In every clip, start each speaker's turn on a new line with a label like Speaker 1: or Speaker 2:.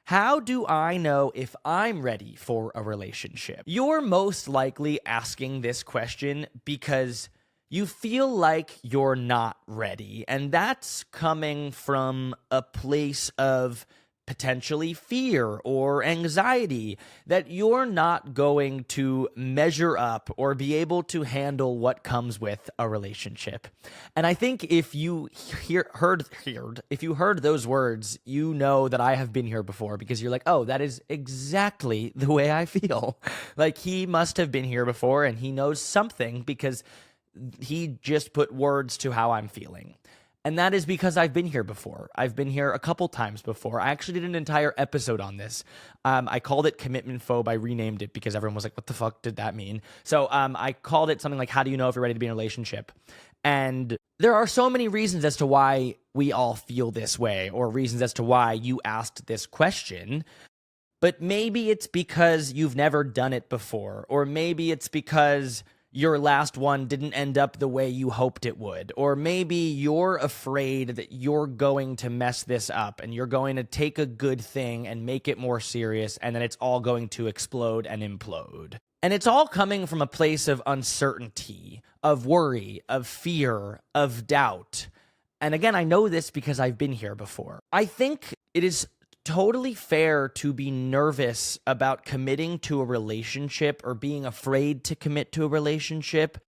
Speaker 1: How do I know if I'm ready for a relationship? You're most likely asking this question because you feel like you're not ready. And that's coming from a place of potentially fear or anxiety that you're not going to measure up or be able to handle what comes with a relationship. And I think if you heard those words, you know that I have been here before, because you're like, oh, that is exactly the way I feel. Like, he must have been here before and he knows something, because he just put words to how I'm feeling. And that is because I've been here before. I've been here a couple times before. I actually did an entire episode on this. I called it Commitment Phobe. I renamed it because everyone was like, what the fuck did that mean? So I called it something like, how do you know if you're ready to be in a relationship? And there are so many reasons as to why we all feel this way, or reasons as to why you asked this question. But maybe it's because you've never done it before, or maybe it's because your last one didn't end up the way you hoped it would. Or maybe you're afraid that you're going to mess this up and you're going to take a good thing and make it more serious, and then it's all going to explode and implode. And it's all coming from a place of uncertainty, of worry, of fear, of doubt. And again, I know this because I've been here before. I think it is totally fair to be nervous about committing to a relationship, or being afraid to commit to a relationship,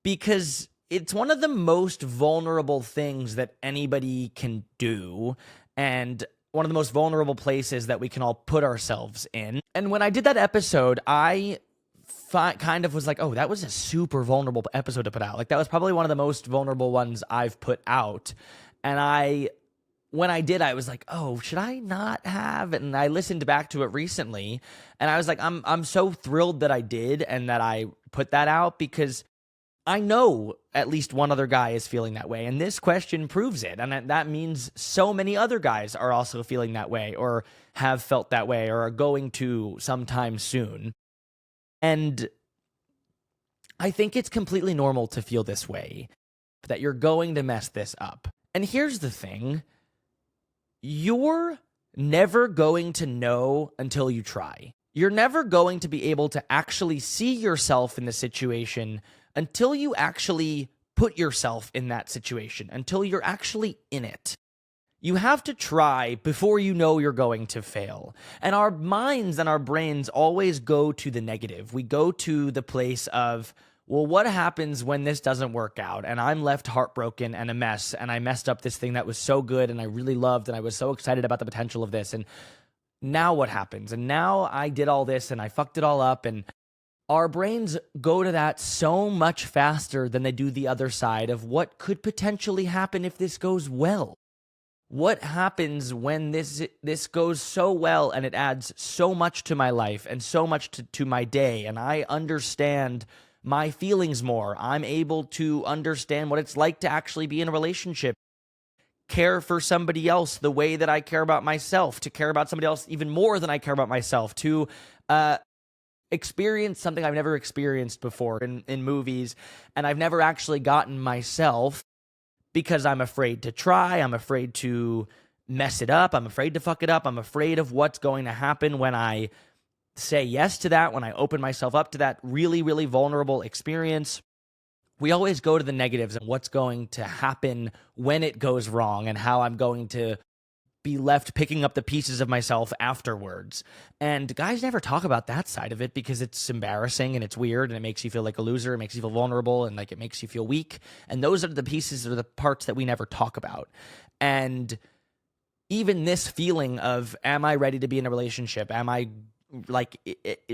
Speaker 1: because it's one of the most vulnerable things that anybody can do, and one of the most vulnerable places that we can all put ourselves in. And when I did that episode, I kind of was like, oh, that was a super vulnerable episode to put out. Like, that was probably one of the most vulnerable ones I've put out. And when I did, I was like, oh, should I not have? And I listened back to it recently, and I was like, I'm so thrilled that I did and that I put that out, because I know at least one other guy is feeling that way. And this question proves it. And that means so many other guys are also feeling that way, or have felt that way, or are going to sometime soon. And I think it's completely normal to feel this way, that you're going to mess this up. And here's the thing. You're never going to know until you try. You're never going to be able to actually see yourself in the situation until you actually put yourself in that situation, until you're actually in it. You have to try before you know you're going to fail. And our minds and our brains always go to the negative. We go to the place of, well, what happens when this doesn't work out and I'm left heartbroken and a mess, and I messed up this thing that was so good and I really loved and I was so excited about the potential of this, and now what happens? And now I did all this and I fucked it all up. And our brains go to that so much faster than they do the other side of what could potentially happen if this goes well. What happens when this goes so well and it adds so much to my life and so much to my day, and I understand my feelings more. I'm able to understand what it's like to actually be in a relationship, care for somebody else the way that I care about myself, to care about somebody else even more than I care about myself, to experience something I've never experienced before in movies, and I've never actually gotten myself, because I'm afraid to try, I'm afraid to mess it up, I'm afraid to fuck it up, I'm afraid of what's going to happen when I say yes to that, when I open myself up to that really, really vulnerable experience. We always go to the negatives and what's going to happen when it goes wrong, and how I'm going to be left picking up the pieces of myself afterwards. And guys never talk about that side of it, because it's embarrassing and it's weird and it makes you feel like a loser, it makes you feel vulnerable, and like it makes you feel weak. And those are the pieces, or the parts that we never talk about. And even this feeling of, am I ready to be in a relationship? Am I like,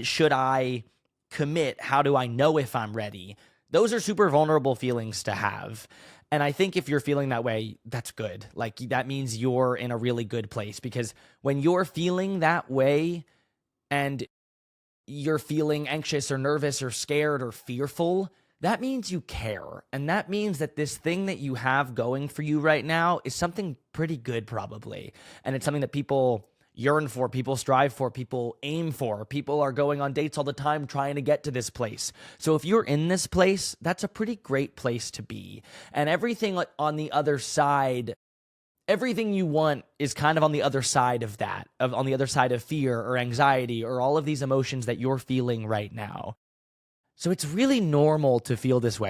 Speaker 1: should I commit? How do I know if I'm ready? Those are super vulnerable feelings to have. And I think if you're feeling that way, that's good. Like, that means you're in a really good place, because when you're feeling that way and you're feeling anxious or nervous or scared or fearful, that means you care. And that means that this thing that you have going for you right now is something pretty good, probably. And it's something that people yearn for, people strive for, people aim for. People are going on dates all the time trying to get to this place. So if you're in this place, that's a pretty great place to be. And everything on the other side everything you want is kind of on the other side of that, on the other side of fear or anxiety or all of these emotions that you're feeling right now. So it's really normal to feel this way.